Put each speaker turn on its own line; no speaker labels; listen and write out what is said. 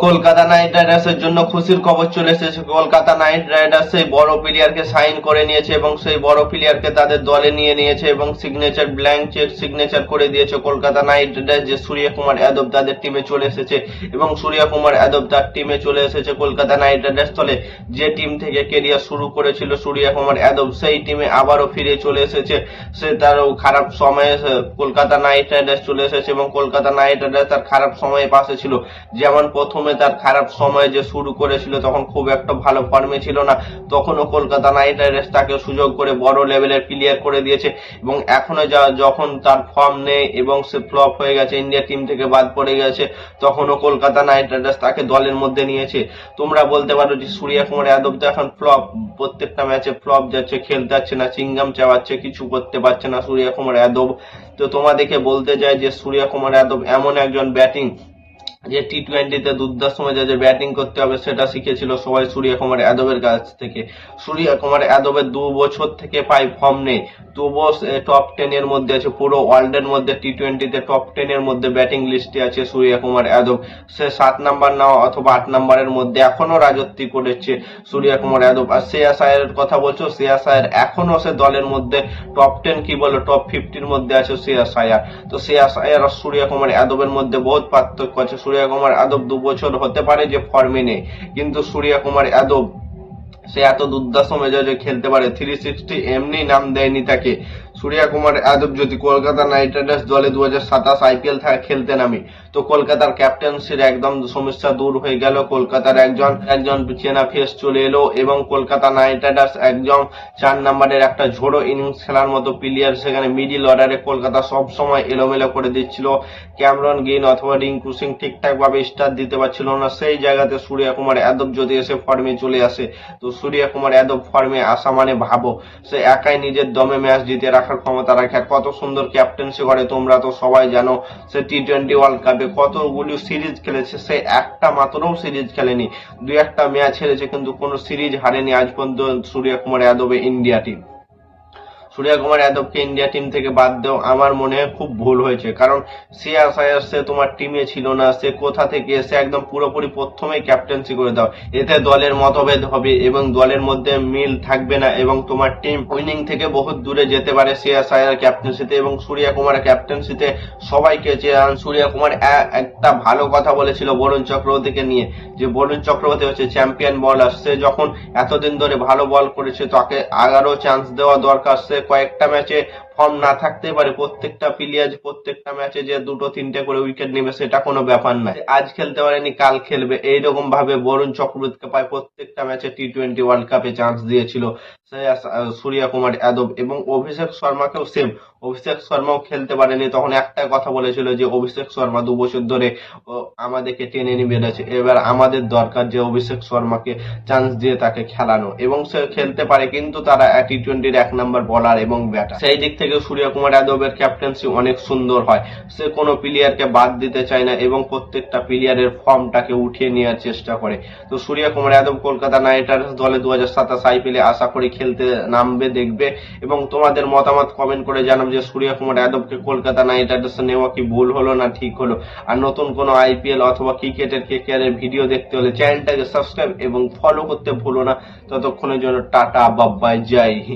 Kolkata night রাইডার্সের জন্য খুশির খবর চলে এসেছে। কলকাতা নাইট রাইডার্স সেই বড় প্লেয়ারকে সাইন করে নিয়েছে এবং সেই বড় প্লেয়ারকে তাদের দলে নিয়ে নিয়েছে এবং সিগনেচার ব্ল্যাঙ্ক চেক সিগনেচার করে দিয়েছে কলকাতা নাইট রাইডার্স যে সূর্য কুমার যাদব তাদের টিমে চলে এসেছে এবং সূর্য কুমার যাদব তার টিমে চলে এসেছে কলকাতা নাইট রাইডার্স দলে। যে টিম থেকে কেরিয়ার শুরু করেছিল সূর্য কুমার যাদব সেই টিমে আবারও ফিরে চলে এসেছে। সে তার খারাপ সময়ে কলকাতা নাইট রাইডার্স চলে এসেছে এবং কলকাতা নাইট রাইডার্স তার খারাপ সময়ে পাশে ছিল। যেমন প্রথমে তার খারাপ সময় যে শুরু করেছিল তখন খুব একটা ভালো ফর্মে ছিল না, তখনও কলকাতা নাইট রাইডার্স তাকে সুযোগ করে বড় লেভেলের প্লেয়ার করে দিয়েছে এবং এখনো যখন তার ফর্ম নেই এবং সে ফ্লপ হয়ে গেছে, ইন্ডিয়া টিম থেকে বাদ পড়ে গেছে, তখনও কলকাতা নাইট রাইডার্স তাকে দলের মধ্যে নিয়েছে। তোমরা বলতে পারো যে সূর্য কুমার যাদব তো এখন ফ্লপ, প্রত্যেকটা ম্যাচে ফ্লপ যাচ্ছে, খেলতে যাচ্ছে না, চিংগাম চাওয়াচ্ছে, কিছু করতে পারছে না সূর্য কুমার যাদব। তো তোমাদেরকে বলতে চাই যে সূর্য কুমার যাদব এমন একজন ব্যাটিং যে টি-20-তে দুর্দান্ত সময় যে ব্যাটিং করতে হবে সেটা শিখেছিল সবাই সূর্য কুমার যাদবের কাছ থেকে। সূর্য কুমার যাদবের 2 বছর থেকে প্রায় ফর্ম নেই, তবুও টপ 10 এর মধ্যে আছে, পুরো ওয়ার্ল্ডের মধ্যে টি-20-তে টপ 10 এর মধ্যে ব্যাটিং লিস্টে আছে সূর্য কুমার যাদব। সে 7 নাম্বার না অথবা 8 নাম্বারের মধ্যে এখনো রাজত্ব করেছে সূর্য কুমার যাদব। আর শ্রেয়াস আয়ারের কথা বলছো, শ্রেয়াস আয়ার এখনো সে দলের মধ্যে টপ 10 কি বলো টপ 50-র মধ্যে আছে শ্রেয়াস আয়ার। তো শ্রেয়াস আয়ার আর সূর্য কুমার যাদবের মধ্যে বহুত পার্থক্য আছে। সূর্য কুমার যাদব 2 বছর হতে পারে যে ফর্মে নেই, কিন্তু সূর্য কুমার যাদব সে এত দুর্দান্ত মেজাজে খেলতে পারে, 360 এমনি নাম দেয়নি তাকে। সূর্য কুমার যাদব যদি কলকাতা নাইট রাইডার্স দলে 2027 আইপিএল খেলতে নামে তো কলকাতার ক্যাপ্টেন্সির একদম সমস্যা দূর হয়ে গেল, কলকাতার একজন চেনা ফেস চলে এলো এবং কলকাতা নাইট রাইডার্স একদম 4 নম্বরের একটা ঝোড়ো ইনিংস খেলার মতো প্লেয়ার সেখানে মিডিল অর্ডারে কলকাতা সব সময় এলোমেলো করে দিচ্ছিল। ক্যামেরন গ্রিন অথবা রিঙ্কু সিং ঠিকঠাক ভাবে স্টার্ট দিতে পারছিল না, সেই জায়গাতে সূর্য কুমার যাদব যদি এসে ফর্মে চলে আসে তো সূর্য কুমার যাদব ফর্মে আসা মানে ভাবো সে একাই নিজের দমে ম্যাচ জিতে রাখার ক্ষমতা রাখে। কত সুন্দর ক্যাপ্টেন্সি করে তোমরা তো সবাই জানো। সে টি-20 ওয়ার্ল্ড কাপে কতগুলি সিরিজ খেলেছে, সে একটা মাত্রও সিরিজ খেলেনি, 2-1টা ম্যাচ হেরেছে কিন্তু কোনো সিরিজ হারেনি আজ পর্যন্ত সূর্য কুমার যাদবের ইন্ডিয়া টিম। সূর্য কুমার যাদবকে ইন্ডিয়া টিম থেকে বাদ দেও আমার মনে হয় খুব ভুল হয়েছে, কারণ শ্রেয়াস আয়ার সে তোমার টিমে ছিল না, সে কোথা থেকে এসে একদম পুরোপুরি প্রথমেই ক্যাপ্টেন্সি করে দাও। এতে দলের মতভেদ হবে এবং দলের মধ্যে মিল থাকবে না এবং তোমার টিম উইনিং থেকে বহুত দূরে যেতে পারে শ্রেয়াস আয়ার ক্যাপ্টেন্সিতে এবং সূর্য কুমারের ক্যাপ্টেন্সিতে সবাইকে চান। সূর্য কুমার একটা ভালো কথা বলেছিল বরুণ চক্রবর্তীকে নিয়ে, যে বরুণ চক্রবর্তী হচ্ছে চ্যাম্পিয়ন বলার, সে যখন এতদিন ধরে ভালো বল করেছে তাকে আগারও চান্স দেওয়া দরকার। সে কয়েকটা ম্যাচে ফর্ম না থাকতে পারে, প্রত্যেকটা প্লেয়ার প্রত্যেকটা ম্যাচে যে 2-3টে করে উইকেট নেবে সেটা কোনো ব্যাপার না, আজ খেলতে পারেনি কাল খেলবে, এইরকম ভাবে বরুণ চক্রবর্তীকে প্রায় প্রত্যেকটা ম্যাচে টি-20 ওয়ার্ল্ড কাপে চান্স দিয়েছিল সূর্য কুমার যাদব এবং অভিষেক শর্মাকেও সেম। অভিষেক শর্মাও খেলতে পারেনি, তখন একটা কথা বলেছিল যে অভিষেক শর্মা 2 বছর ধরে আমাদেরকে টেনে নিয়ে বেড়েছে, এবার আমাদের দরকার যে অভিষেক শর্মাকে চান্স দিয়ে তাকে খেলানো এবং সে খেলতে পারে, কিন্তু তারা টি-20-র 1 নম্বর বলার এবং ব্যাটার। সেই দিক থেকে সূর্য কুমার যাদবের ক্যাপ্টেন্সি অনেক সুন্দর হয়, সে কোনো প্লেয়ারকে বাদ দিতে চায় না এবং প্রত্যেকটা প্লেয়ারের ফর্মটাকে উঠিয়ে নেওয়ার চেষ্টা করে। তো সূর্য কুমার যাদব কলকাতা নাইট রাইডার্স দলে 2027 আইপিএলে আশা করি খেলতে নামবে, দেখবে এবং তোমাদের মতামত কমেন্ট করে জানাবে যে সূর্য কুমার যাদবকে কলকাতা নাইট রাইডার্স নেওয়া কি ভুল হলো না ঠিক হলো। আর নতুন কোনো আইপিএল অথবা ক্রিকেটের কেকেআরের ভিডিও দেখতে হলে চ্যানেলটাকে সাবস্ক্রাইব এবং ফলো করতে ভুলো না। ততক্ষণের জন্য টাটা, বাই বাই, জয় হিন্দ।